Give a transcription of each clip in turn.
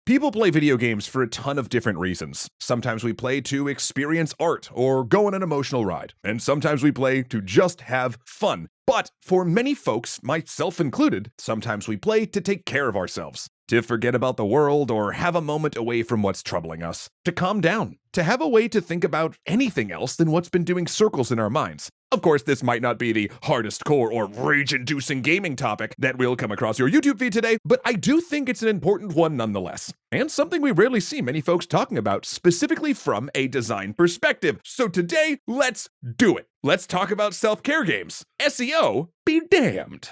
People play video games for a ton of different reasons. Sometimes we play to experience art or go on an emotional ride, and sometimes we play to just have fun. But for many folks, myself included, sometimes we play to take care of ourselves, to forget about the world or have a moment away from what's troubling us, to calm down, to have a way to think about anything else than what's been doing circles in our minds. Of course, this might not be the hardest core or rage-inducing gaming topic that will come across your YouTube feed today, but I do think it's an important one nonetheless, and something we rarely see many folks talking about specifically from a design perspective. So today, let's do it. Let's talk about self-care games. SEO be damned.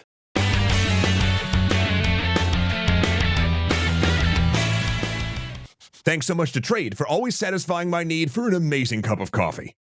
Thanks so much to Trade for always satisfying my need for an amazing cup of coffee.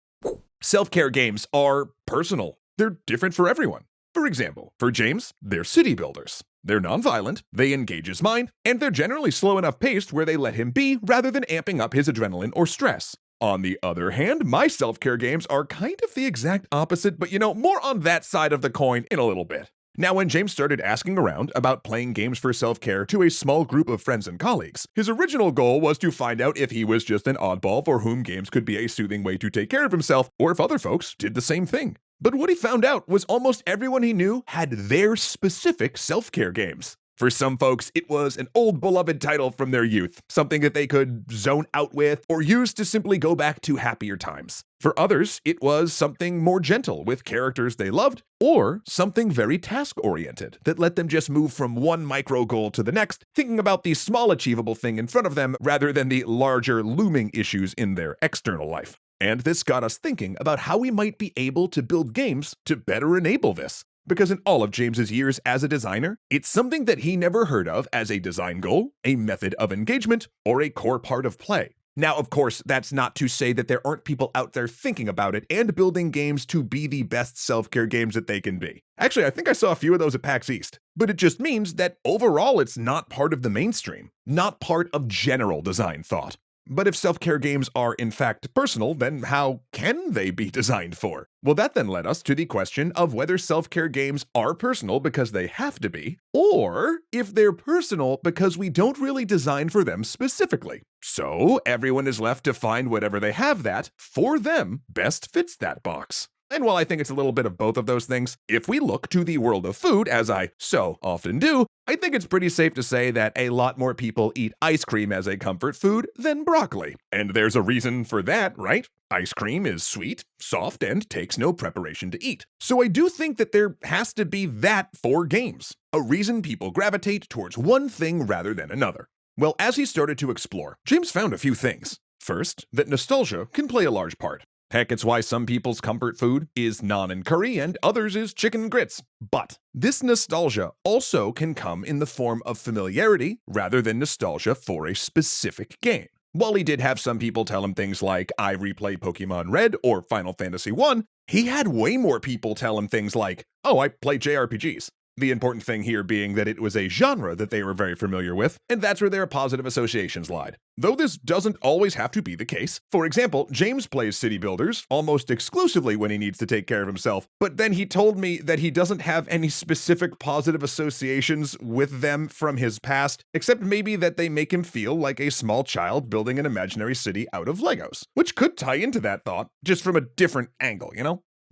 Self-care games are personal. They're different for everyone. For example, for James, they're city builders. They're non-violent, they engage his mind, and they're generally slow enough paced where they let him be rather than amping up his adrenaline or stress. On the other hand, my self-care games are kind of the exact opposite, but more on that side of the coin in a little bit. Now, when James started asking around about playing games for self-care to a small group of friends and colleagues, his original goal was to find out if he was just an oddball for whom games could be a soothing way to take care of himself, or if other folks did the same thing. But what he found out was almost everyone he knew had their specific self-care games. For some folks, it was an old beloved title from their youth, something that they could zone out with or use to simply go back to happier times. For others, it was something more gentle with characters they loved, or something very task-oriented that let them just move from one micro goal to the next, thinking about the small achievable thing in front of them rather than the larger looming issues in their external life. And this got us thinking about how we might be able to build games to better enable this. Because in all of James's years as a designer, it's something that he never heard of as a design goal, a method of engagement, or a core part of play. Now, of course, that's not to say that there aren't people out there thinking about it and building games to be the best self-care games that they can be. Actually, I think I saw a few of those at PAX East. But it just means that overall it's not part of the mainstream, not part of general design thought. But if self-care games are in fact personal, then how can they be designed for? Well, that then led us to the question of whether self-care games are personal because they have to be, or if they're personal because we don't really design for them specifically. So everyone is left to find whatever they have that, for them, best fits that box. And while I think it's a little bit of both of those things, if we look to the world of food, as I so often do, I think it's pretty safe to say that a lot more people eat ice cream as a comfort food than broccoli. And there's a reason for that, right? Ice cream is sweet, soft, and takes no preparation to eat. So I do think that there has to be that for games, a reason people gravitate towards one thing rather than another. Well, as he started to explore, James found a few things. First, that nostalgia can play a large part. Heck, it's why some people's comfort food is naan and curry and others is chicken and grits. But this nostalgia also can come in the form of familiarity rather than nostalgia for a specific game. While he did have some people tell him things like, I replay Pokemon Red or Final Fantasy I, he had way more people tell him things like, oh, I play JRPGs. The important thing here being that it was a genre that they were very familiar with, and that's where their positive associations lied. Though this doesn't always have to be the case. For example, James plays city builders almost exclusively when he needs to take care of himself, but then he told me that he doesn't have any specific positive associations with them from his past, except maybe that they make him feel like a small child building an imaginary city out of Legos, which could tie into that thought, just from a different angle,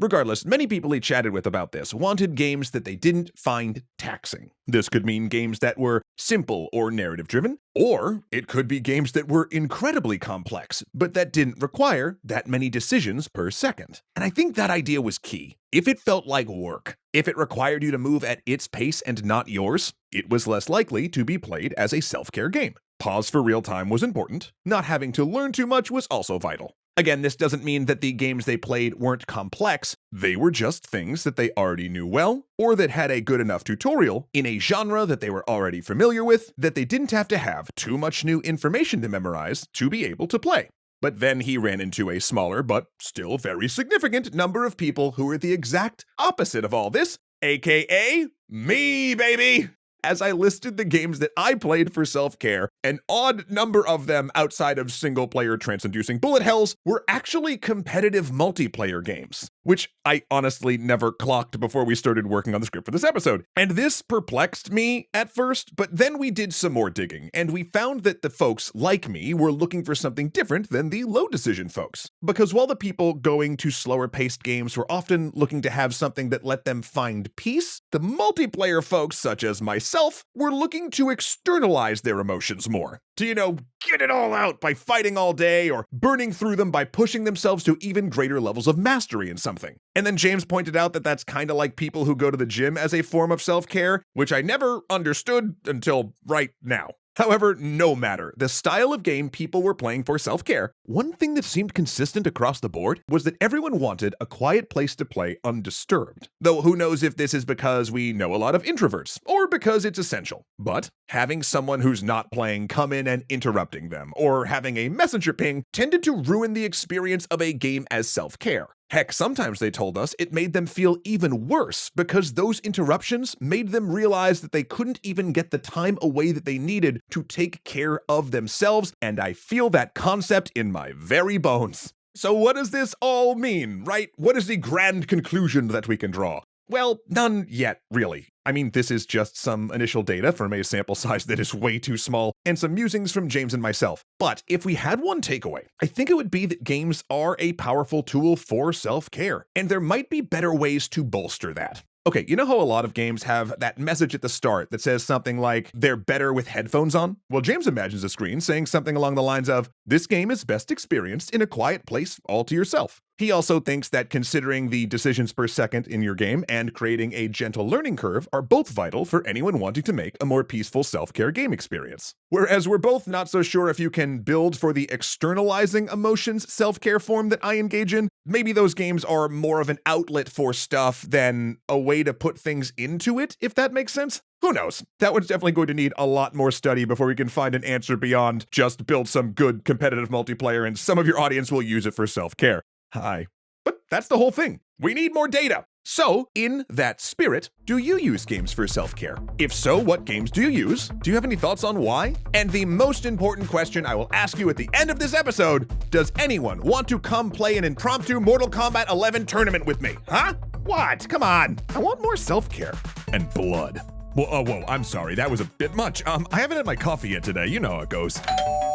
Regardless, many people he chatted with about this wanted games that they didn't find taxing. This could mean games that were simple or narrative-driven, or it could be games that were incredibly complex, but that didn't require that many decisions per second. And I think that idea was key. If it felt like work, if it required you to move at its pace and not yours, it was less likely to be played as a self-care game. Pause for real time was important. Not having to learn too much was also vital. Again, this doesn't mean that the games they played weren't complex, they were just things that they already knew well, or that had a good enough tutorial in a genre that they were already familiar with, that they didn't have to have too much new information to memorize to be able to play. But then he ran into a smaller but still very significant number of people who were the exact opposite of all this, aka me, baby! As I listed the games that I played for self-care, an odd number of them outside of single-player trance-inducing bullet hells were actually competitive multiplayer games, which I honestly never clocked before we started working on the script for this episode. And this perplexed me at first, but then we did some more digging, and we found that the folks like me were looking for something different than the low-decision folks. Because while the people going to slower-paced games were often looking to have something that let them find peace, the multiplayer folks, such as myself, were looking to externalize their emotions more. To, get it all out by fighting all day or burning through them by pushing themselves to even greater levels of mastery in something. And then James pointed out that that's kind of like people who go to the gym as a form of self-care, which I never understood until right now. However, no matter the style of game people were playing for self-care, one thing that seemed consistent across the board was that everyone wanted a quiet place to play undisturbed. Though who knows if this is because we know a lot of introverts, or because it's essential. But having someone who's not playing come in and interrupting them, or having a messenger ping, tended to ruin the experience of a game as self-care. Heck, sometimes they told us it made them feel even worse because those interruptions made them realize that they couldn't even get the time away that they needed to take care of themselves, and I feel that concept in my very bones. So what does this all mean, right? What is the grand conclusion that we can draw? Well, none yet, really. I mean, this is just some initial data from a sample size that is way too small, and some musings from James and myself. But if we had one takeaway, I think it would be that games are a powerful tool for self-care, and there might be better ways to bolster that. Okay, you know how a lot of games have that message at the start that says something like, they're better with headphones on? Well, James imagines a screen saying something along the lines of, this game is best experienced in a quiet place all to yourself. He also thinks that considering the decisions per second in your game and creating a gentle learning curve are both vital for anyone wanting to make a more peaceful self-care game experience. Whereas we're both not so sure if you can build for the externalizing emotions self-care form that I engage in, maybe those games are more of an outlet for stuff than a way to put things into it, if that makes sense. Who knows? That one's definitely going to need a lot more study before we can find an answer beyond just build some good competitive multiplayer and some of your audience will use it for self-care. Hi. But that's the whole thing. We need more data. So, in that spirit, do you use games for self-care? If so, what games do you use? Do you have any thoughts on why? And the most important question I will ask you at the end of this episode, does anyone want to come play an impromptu Mortal Kombat 11 tournament with me? Huh? What? Come on. I want more self-care. And blood. Whoa, I'm sorry, that was a bit much. I haven't had my coffee yet today, you know how it goes.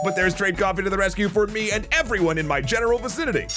But there's Trade Coffee to the rescue for me and everyone in my general vicinity.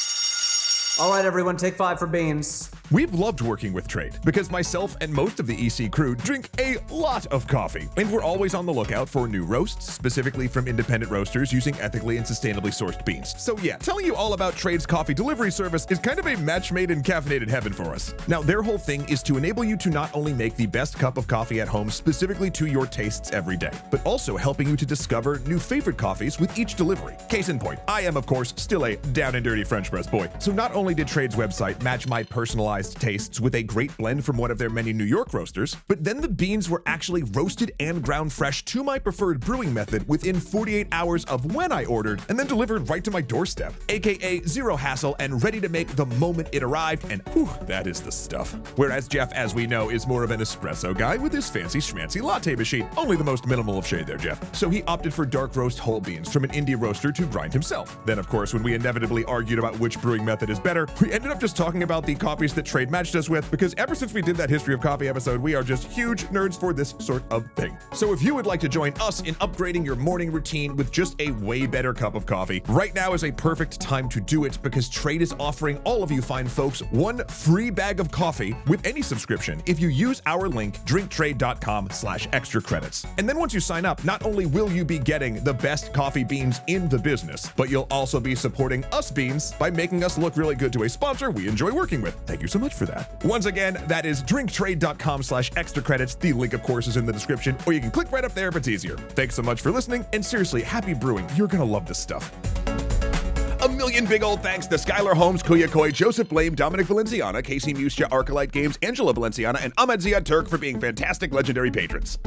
All right, everyone, take 5 for beans. We've loved working with Trade because myself and most of the EC crew drink a lot of coffee, and we're always on the lookout for new roasts, specifically from independent roasters using ethically and sustainably sourced beans. So yeah, telling you all about Trade's coffee delivery service is kind of a match made in caffeinated heaven for us. Now, their whole thing is to enable you to not only make the best cup of coffee at home specifically to your tastes every day, but also helping you to discover new favorite coffees with each delivery. Case in point, I am, of course, still a down and dirty French press boy, so not only did Trade's website match my personalized tastes with a great blend from one of their many New York roasters, but then the beans were actually roasted and ground fresh to my preferred brewing method within 48 hours of when I ordered, and then delivered right to my doorstep, aka zero hassle and ready to make the moment it arrived, and whew, that is the stuff. Whereas Jeff, as we know, is more of an espresso guy with his fancy schmancy latte machine, only the most minimal of shade there, Jeff. So he opted for dark roast whole beans from an indie roaster to grind himself. Then, of course, when we inevitably argued about which brewing method is better, we ended up just talking about the coffees that Trade matched us with, because ever since we did that History of Coffee episode, we are just huge nerds for this sort of thing. So if you would like to join us in upgrading your morning routine with just a way better cup of coffee, right now is a perfect time to do it, because Trade is offering all of you fine folks one free bag of coffee with any subscription if you use our link drinktrade.com/extra credits. And then once you sign up, not only will you be getting the best coffee beans in the business, but you'll also be supporting us beans by making us look really good to a sponsor we enjoy working with. Thank you so much for that. Once again, that is drinktrade.com/extra credits. The link, of course, is in the description, or you can click right up there if it's easier. Thanks so much for listening, and seriously, happy brewing. You're gonna love this stuff. A million big old thanks to Skylar Holmes, Kuya Koi, Joseph Blame, Dominic Valenciana, Casey Muscha, Arcolite Games, Angela Valenciana, and Ahmed Ziad Turk for being fantastic legendary patrons.